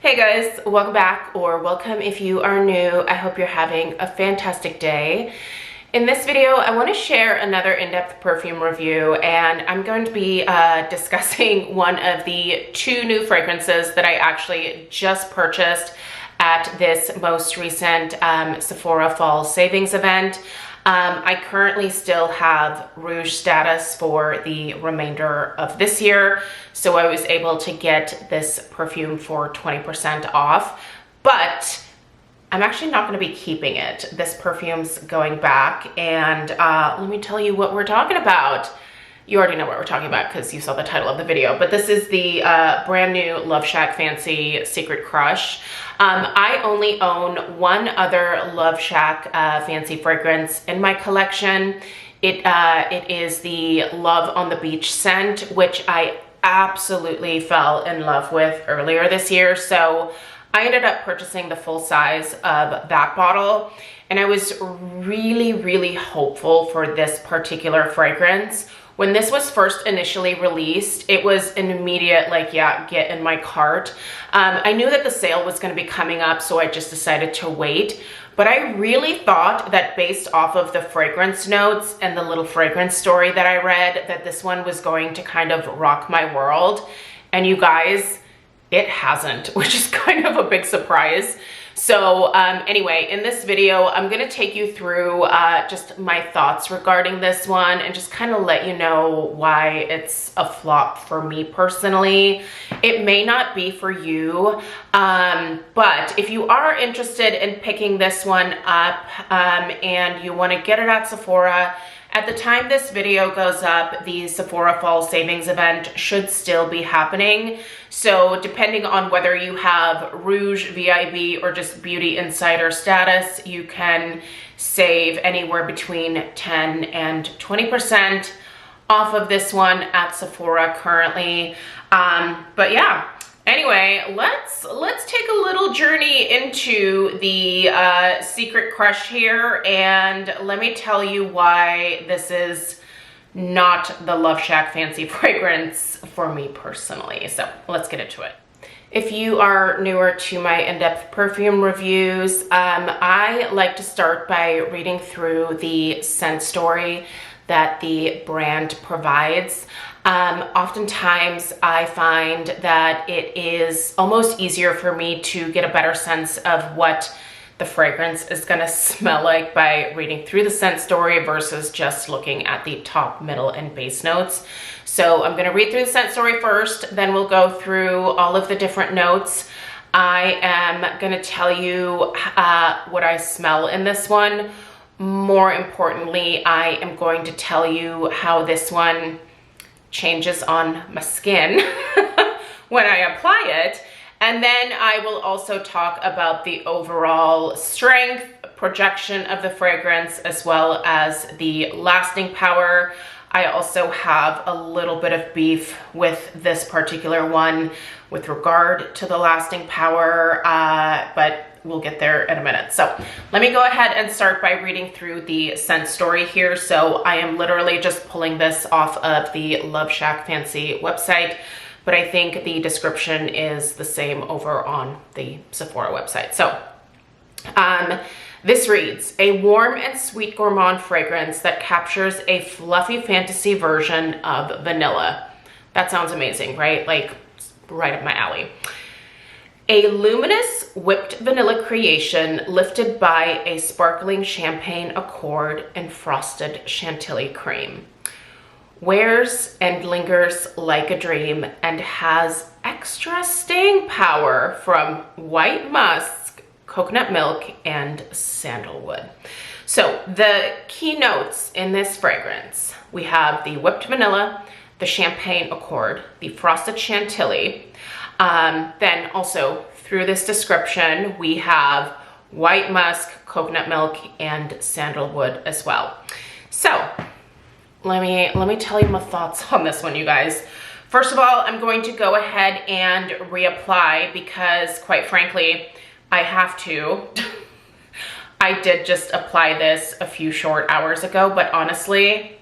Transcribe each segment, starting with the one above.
Hey guys, welcome back, or welcome if you are new. I hope you're having a fantastic day. In this video, I want to share another in-depth perfume review, and I'm going to be discussing one of the two new fragrances that I actually just purchased at this most recent Sephora Fall Savings event. I currently still have Rouge status for the remainder of this year, so I was able to get this perfume for 20% off, but I'm actually not going to be keeping it. This perfume's going back, and let me tell you what we're talking about. You already know what we're talking about because you saw the title of the video, but this is the brand new LoveShackFancy Secret Crush. I only own one other LoveShackFancy fragrance in my collection. It is the Love on the Beach scent, which I absolutely fell in love with earlier this year. So I ended up purchasing the full size of that bottle, and I was really hopeful for this particular fragrance. When this was first initially released, it was an immediate, like, yeah, get in my cart. I knew that the sale was going to be coming up, so I just decided to wait. But I really thought that based off of the fragrance notes and the little fragrance story that I read, that this one was going to kind of rock my world. And you guys, it hasn't, which is kind of a big surprise. So anyway, in this video, I'm gonna take you through just my thoughts regarding this one and just kind of let you know why it's a flop for me personally. It may not be for you, but if you are interested in picking this one up and you wanna get it at Sephora, at the time this video goes up, the Sephora Fall Savings event should still be happening. So depending on whether you have Rouge VIB or just Beauty Insider status, you can save anywhere between 10 and 20% off of this one at Sephora currently. But yeah. Anyway, let's take a little journey into the Secret Crush here, and let me tell you why this is not the LoveShackFancy fragrance for me personally. So let's get into it. If you are newer to my in-depth perfume reviews, I like to start by reading through the scent story that the brand provides. Oftentimes I find that it is almost easier for me to get a better sense of what the fragrance is gonna smell like by reading through the scent story versus just looking at the top, middle, and base notes. So I'm gonna read through the scent story first, then we'll go through all of the different notes. I am gonna tell you what I smell in this one. More importantly, I am going to tell you how this one changes on my skin when I apply it. And then I will also talk about the overall strength, projection of the fragrance, as well as the lasting power. I also have a little bit of beef with this particular one with regard to the lasting power, but we'll get there in a minute. So let me go ahead and start by reading through the scent story here. So I am literally just pulling this off of the LoveShackFancy website, but I think the description is the same over on the Sephora website. So this reads, a warm and sweet gourmand fragrance that captures a fluffy fantasy version of vanilla. That sounds amazing, right? Like right up my alley. A luminous whipped vanilla creation lifted by a sparkling champagne accord and frosted chantilly cream. Wears and lingers like a dream and has extra staying power from white musk, coconut milk, and sandalwood. So the key notes in this fragrance, we have the whipped vanilla, the champagne accord, the frosted chantilly. Then also through this description, we have white musk, coconut milk, and sandalwood as well. So let me tell you my thoughts on this one, you guys. First of all, I'm going to go ahead and reapply because, quite frankly, I have to. I did just apply this a few short hours ago, but honestly,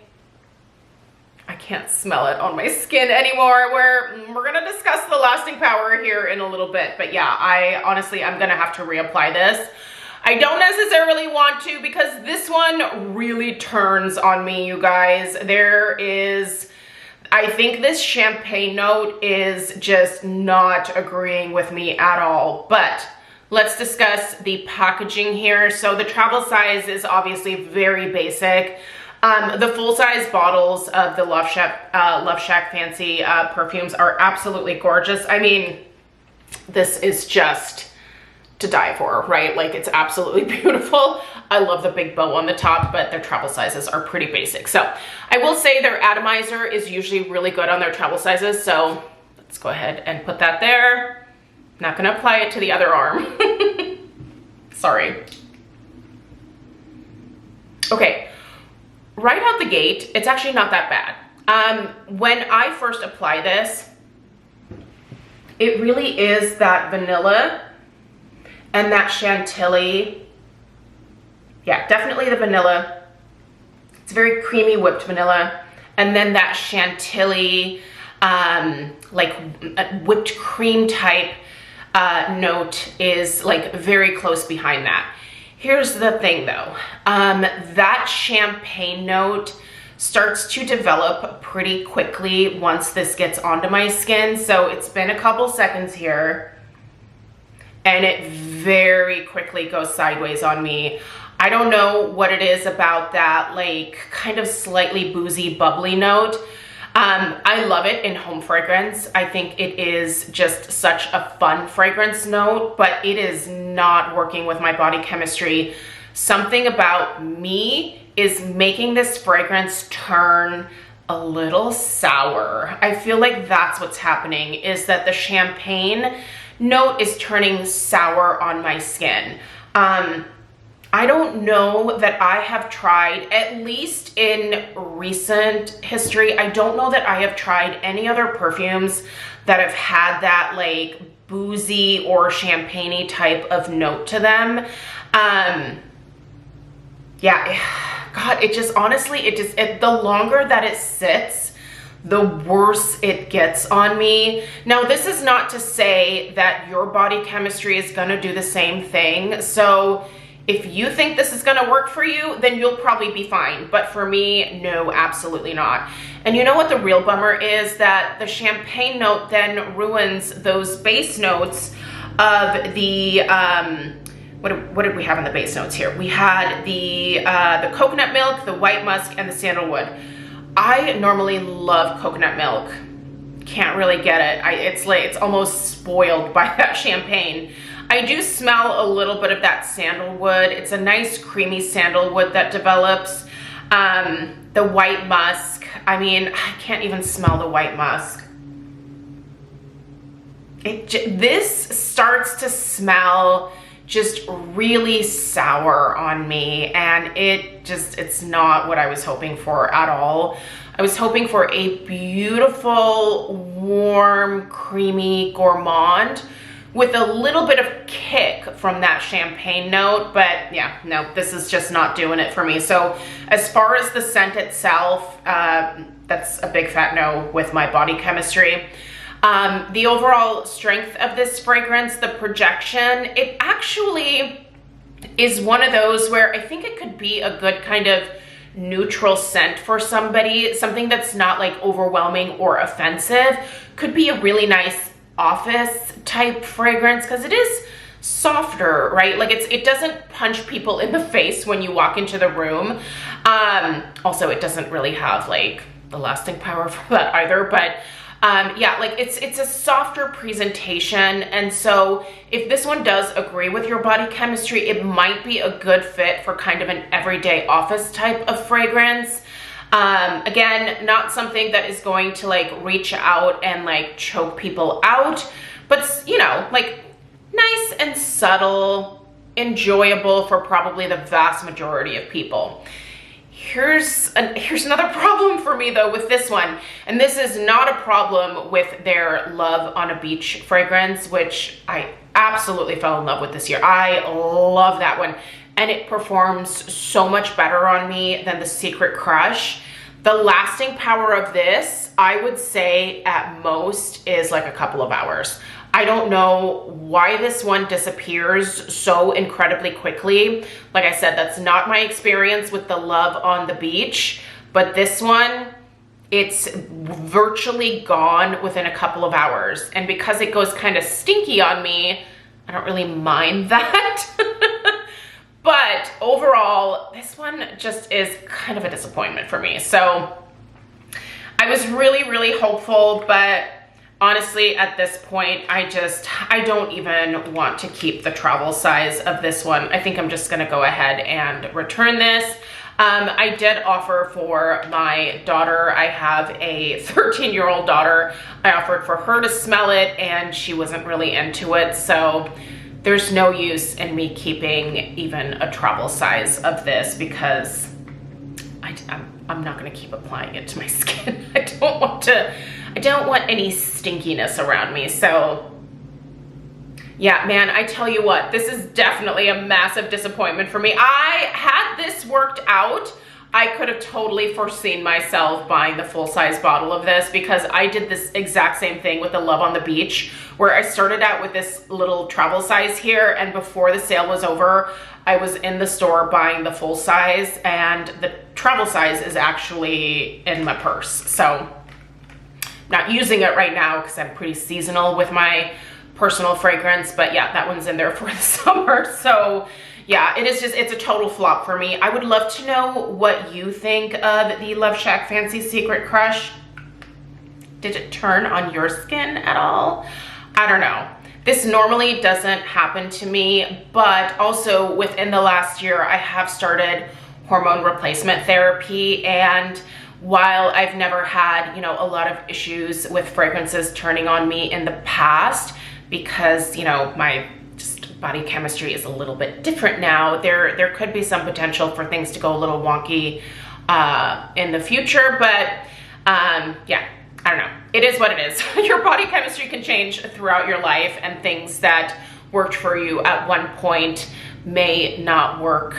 I can't smell it on my skin anymore. We're gonna discuss the lasting power here in a little bit, but yeah, I'm gonna have to reapply this. I don't necessarily want to because this one really turns on me, you guys. I think this champagne note is just not agreeing with me at all, but let's discuss the packaging here. So the travel size is obviously very basic. The full-size bottles of the Love Shack Fancy perfumes are absolutely gorgeous. I mean, this is just to die for, right? Like, it's absolutely beautiful. I love the big bow on the top, but their travel sizes are pretty basic. So I will say their atomizer is usually really good on their travel sizes. So let's go ahead and put that there. Not gonna apply it to the other arm. Sorry. Okay, right out the gate, it's actually not that bad. When I first apply this, it really is that vanilla and that chantilly. Yeah, definitely the vanilla. It's very creamy whipped vanilla. And then that chantilly, like whipped cream type note is like very close behind that. Here's the thing though, that champagne note starts to develop pretty quickly once this gets onto my skin. So it's been a couple seconds here and it very quickly goes sideways on me. I don't know what it is about that like kind of slightly boozy, bubbly note. I love it in home fragrance. I think it is just such a fun fragrance note, but it is not working with my body chemistry. Something about me is making this fragrance turn a little sour. I feel like that's what's happening, is that the champagne note is turning sour on my skin. I don't know that I have tried, at least in recent history, I don't know that I have tried any other perfumes that have had that like boozy or champagne-y type of note to them. Yeah, God, it just honestly, the longer that it sits, the worse it gets on me. Now, this is not to say that your body chemistry is gonna do the same thing. So if you think this is gonna work for you, then you'll probably be fine. But for me, no, absolutely not. And you know what the real bummer is? That the champagne note then ruins those base notes of the, what did we have in the base notes here? We had the coconut milk, the white musk, and the sandalwood. I normally love coconut milk. Can't really get it. It's almost spoiled by that champagne. I do smell a little bit of that sandalwood. It's a nice creamy sandalwood that develops. The white musk, I mean, I can't even smell the white musk. This starts to smell just really sour on me, and it's not what I was hoping for at all. I was hoping for a beautiful, warm, creamy gourmand with a little bit of kick from that champagne note, but yeah, no, this is just not doing it for me. So as far as the scent itself, that's a big fat no with my body chemistry. The overall strength of this fragrance, the projection, it actually is one of those where I think it could be a good kind of neutral scent for somebody, something that's not like overwhelming or offensive. Could be a really nice office type fragrance because it is softer, right? Like it doesn't punch people in the face when you walk into the room. Also, it doesn't really have like the lasting power for that either, but yeah, like it's a softer presentation. And so if this one does agree with your body chemistry, it might be a good fit for kind of an everyday office type of fragrance. Again, not something that is going to like reach out and like choke people out, but you know, like nice and subtle, enjoyable for probably the vast majority of people. Here's another problem for me though with this one, and this is not a problem with their Love on a Beach fragrance, which I absolutely fell in love with this year. I love that one, and it performs so much better on me than the Secret Crush. The lasting power of this, I would say at most, is like a couple of hours. I don't know why this one disappears so incredibly quickly. Like I said, that's not my experience with the Love on the Beach, but this one, it's virtually gone within a couple of hours. And because it goes kind of stinky on me, I don't really mind that. But overall, this one just is kind of a disappointment for me. So I was really, really hopeful, but honestly, at this point, I don't even want to keep the travel size of this one. I think I'm just gonna go ahead and return this. I did offer for my daughter, I have a 13-year-old daughter, I offered for her to smell it and she wasn't really into it. So there's no use in me keeping even a travel size of this because I'm not gonna keep applying it to my skin. I don't want any stinkiness around me. So yeah, man, I tell you what, this is definitely a massive disappointment for me. Had this worked out, I could have totally foreseen myself buying the full-size bottle of this because I did this exact same thing with the Love on the Beach, where I started out with this little travel size here, and before the sale was over, I was in the store buying the full size, and the travel size is actually in my purse. So not using it right now because I'm pretty seasonal with my personal fragrance, but yeah, that one's in there for the summer. So yeah, it's a total flop for me. I would love to know what you think of the Love Shack Fancy Secret Crush. Did it turn on your skin at all? I don't know. This normally doesn't happen to me, but also within the last year, I have started hormone replacement therapy, and while I've never had, you know, a lot of issues with fragrances turning on me in the past, because, you know, my body chemistry is a little bit different now, there could be some potential for things to go a little wonky in the future. But yeah, I don't know. It is what it is. Your body chemistry can change throughout your life, and things that worked for you at one point may not work,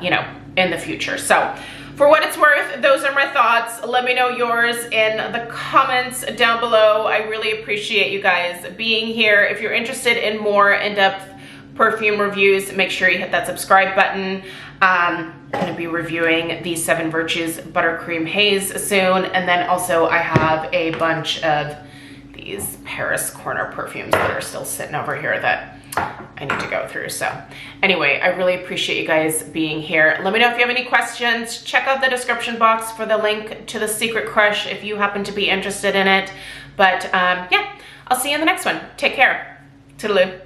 you know, in the future. So for what it's worth, those are my thoughts. Let me know yours in the comments down below. I really appreciate you guys being here. If you're interested in more in-depth perfume reviews, make sure you hit that subscribe button. I'm gonna be reviewing the 7 Virtues Buttercream Haze soon. And then also I have a bunch of these Paris Corner perfumes that are still sitting over here that I need to go through. So anyway, I really appreciate you guys being here. Let me know if you have any questions. Check out the description box for the link to the Secret Crush if you happen to be interested in it. But yeah, I'll see you in the next one. Take care. Toodaloo.